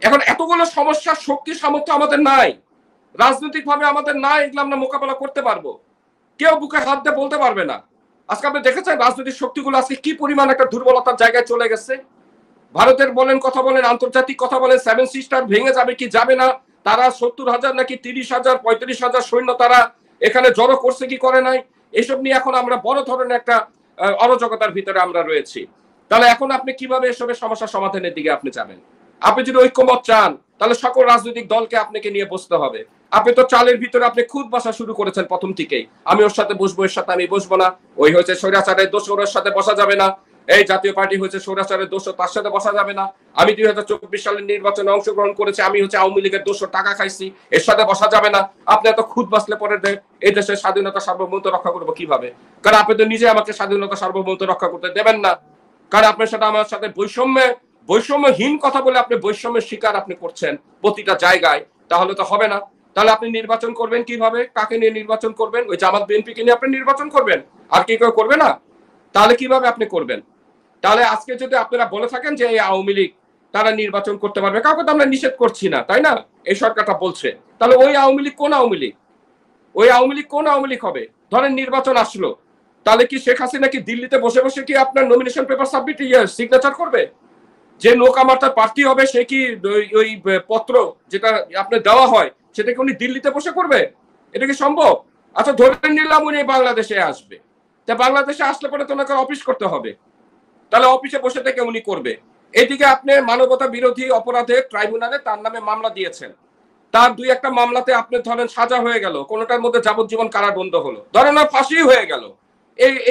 এখন এতগুলো সমস্যার শক্তি সামর্থ্য আমাদের নাই, রাজনৈতিকভাবে আমাদের নাই, এগুলো আমরা মোকাবেলা করতে পারবো? কেউ বুকে হাত দিয়ে বলতে পারবে না। আজকে আপনি দেখেছেন রাজনৈতিক শক্তিগুলো আজকে কি পরিমাণ একটা দুর্বলতার জায়গায় চলে গেছে। ভারতের বলেন কথা বলেন, আন্তর্জাতিক কথা বলেন, সেভেন সিস্টার ভেঙে যাবে কি যাবে না, তারা 70,000 নাকি 30,000 35,000 সৈন্য তারা এখানে জড়ো করছে কি করে নাই, এসব নিয়ে এখন আমরা বড় ধরনের একটা অরাজকতার ভিতরে আমরা রয়েছি। তাহলে এখন আপনি কিভাবে এসবের সমস্যা সমাধানের দিকে আপনি যাবেন? আপনি যদি ঐক্যমত চান তাহলে সকল রাজনৈতিক দলকে আপনাকে নিয়ে বসতে হবে। আপনি তো চালের ভিতরে আপনি খুদ বসা শুরু করেছেন প্রথম থেকেই, আমি ওর সাথে বসবো, এর সাথে আমি বসবো না, ওই হয়েছে স্বৈরাচারের দোষ, ওর সাথে বসা যাবে না, এই জাতীয় পার্টি হচ্ছে স্বৈরাচারের দোষ, তার সাথে বসা যাবে না, আমি 2024 সালের নির্বাচনে অংশগ্রহণ করেছি, আমি হচ্ছে আওয়ামী লীগের দোষ, টাকা খাইছি, এর সাথে বসা যাবে না। আপনি এত খুদ বাসলে পরে এই দেশের স্বাধীনতা সার্বভৌমত্ব রক্ষা করবো কিভাবে? কারণ আপনি তো নিজে আমাকে স্বাধীনতা সার্বভৌমত্ব রক্ষা করতে দেবেন না। কারণ আপনার সাথে আমার সাথে বৈষম্যহীন কথা বলে আপনি বৈষম্যের শিকার আপনি করছেন প্রতিটা জায়গায়, তাহলে তো হবে না। তাহলে আপনি নির্বাচন করবেন কিভাবে? কাকে নিয়ে নির্বাচন করবেন? ওই জামাত বিএনপিকে নিয়ে আপনি নির্বাচন করবেন? আর কি কেউ করবে না? তাহলে কিভাবে আপনি করবেন? তাহলে আজকে যদি আপনারা বলে থাকেন যে এই আওয়ামী লীগ তারা নির্বাচন করতে পারবে, কাউকে তো আমরা নিষেধ করছি না, তাই না? এই সরকারটা বলছে, তাহলে ওই আওয়ামী লীগ কোন আওয়ামী লীগ? ওই আওয়ামী লীগ কোন আওয়ামী লীগ হবে? ধরেন নির্বাচন আসলো, তাহলে কি শেখ হাসিনা কি দিল্লিতে বসে বসে কি আপনার নমিনেশন পেপার সাবমিট সিগনেচার করবে? যে নৌকামার্তার প্রার্থী হবে সে কি ওই পত্র যেটা আপনার দেওয়া হয় সেটা কি উনি দিল্লিতে বসে করবে? এটা কি সম্ভব? আচ্ছা ধরে নিলাম উনি বাংলাদেশে আসবে, তা বাংলাদেশে আসলে পরে তো ওনাকে অফিস করতে হবে, তাহলে অফিসে বসে থেকে উনি করবে। এদিকে আপনি মানবতা বিরোধী অপরাধের ট্রাইব্যুনালে তার নামে মামলা দিয়েছেন, তার দুই একটা মামলাতে আপনি ধরেন সাজা হয়ে গেল, কোনটার মধ্যে যাবজ্জীবন কারাদণ্ড হলো, ধরেন না ফাঁসি হয়ে গেল,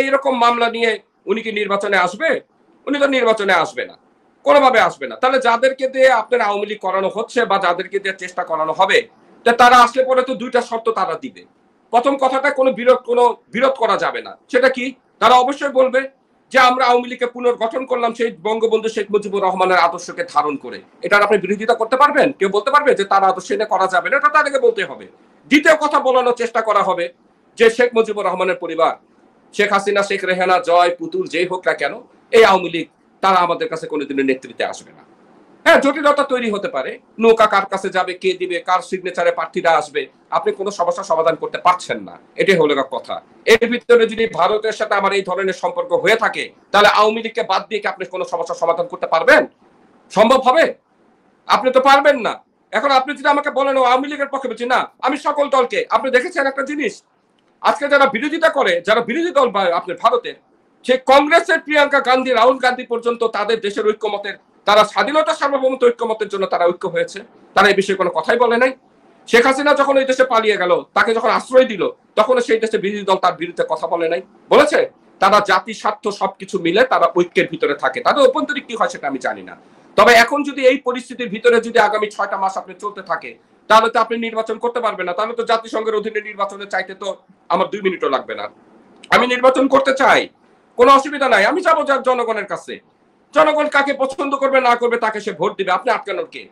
এইরকম মামলা নিয়ে উনি কি নির্বাচনে আসবে? উনি তো নির্বাচনে আসবে না, কোনোভাবে আসবে না। তাহলে যাদেরকে দিয়ে আপনার আওয়ামী লীগ করানো হচ্ছে বা যাদেরকে দিয়ে চেষ্টা করানো হবে, তারা আসলে পরে তো দুইটা শর্ত তারা দিবে। প্রথম কথাটা কোনো বিরোধ করা যাবে না। সেটা কি? তারা অবশ্যই বলবে যে আমরা আওয়ামী লীগকে পুনর্গঠন করলাম সেই বঙ্গবন্ধু শেখ মুজিবুর রহমানের আদর্শকে ধারণ করে। এটার আপনি বিরোধিতা করতে পারবেন? কেউ বলতে পারবে যে তার আদর্শ এনে করা যাবে না? এটা তাদেরকে বলতে হবে। দ্বিতীয় কথা বলানোর চেষ্টা করা হবে যে শেখ মুজিবুর রহমানের পরিবার, শেখ হাসিনা, শেখ রেহানা, জয়, পুতুল যেই হোক না কেন, এই আওয়ামী লীগ তারা আমাদের কাছে কোনোদিনের নেতৃত্বে আসবে না। হ্যাঁ, জটিলতা তৈরি হতে পারে, নৌকা কার কাছে যাবে, কে দিবে, কার সিগনেচারে প্রার্থীরা আসবে, আপনি কোনো সমস্যা সমাধান করতে পারছেন না, এটাই হলো কথা। এর ভিতরে যদি ভারতের সাথে আমার এই ধরনের সম্পর্ক হয়ে থাকে, তাহলে আওয়ামী লীগকে বাদ দিয়ে কি আপনি কোনো সমস্যা সমাধান করতে পারবেন? সম্ভব হবে? আপনি তো পারবেন না। এখন আপনি যদি আমাকে বলেন আওয়ামী লীগের পক্ষে বলছি না, আমি সকল দলকে, আপনি দেখেছেন একটা জিনিস, আজকে যারা বিরোধিতা করে, যারা বিরোধী দল আপনার ভারতের, সে কংগ্রেসের প্রিয়াঙ্কা গান্ধী, রাহুল গান্ধী পর্যন্ত তাদের দেশের ঐক্যমতের, তারা স্বাধীনতা সার্বভৌমত্ব ঐক্যমতের জন্য তারা ঐক্য হয়েছে, তারা এই বিষয়ে কোনো কথাই বলে নাই। শেখ হাসিনা যখন ওই দেশে পালিয়ে গেল, তাকে যখন আশ্রয় দিল, তখন সেই দেশে বিরোধী দল তার বিরুদ্ধে কথা বলে নাই, বলেছে? তারা জাতি স্বার্থ সবকিছু মিলে তারা ঐক্যের ভিতরে থাকে, তাদের অভ্যন্তরিক কি হয় সেটা আমি জানি না। তবে এখন যদি এই পরিস্থিতির ভিতরে যদি আগামী 6টা মাস আপনি চলতে থাকে, তাহলে তো আপনি নির্বাচন করতে পারবেন না। তাহলে তো জাতিসংঘের অধীনে নির্বাচনে চাইতে তো আমার 2 মিনিটও লাগবে না। আমি নির্বাচন করতে চাই, কোনো অসুবিধা নাই, আমি যাবো জনগণের কাছে, জনগণ কাকে পছন্দ করবে না করবে তাকে সে ভোট দিবে, আপনি আটকানোর কে?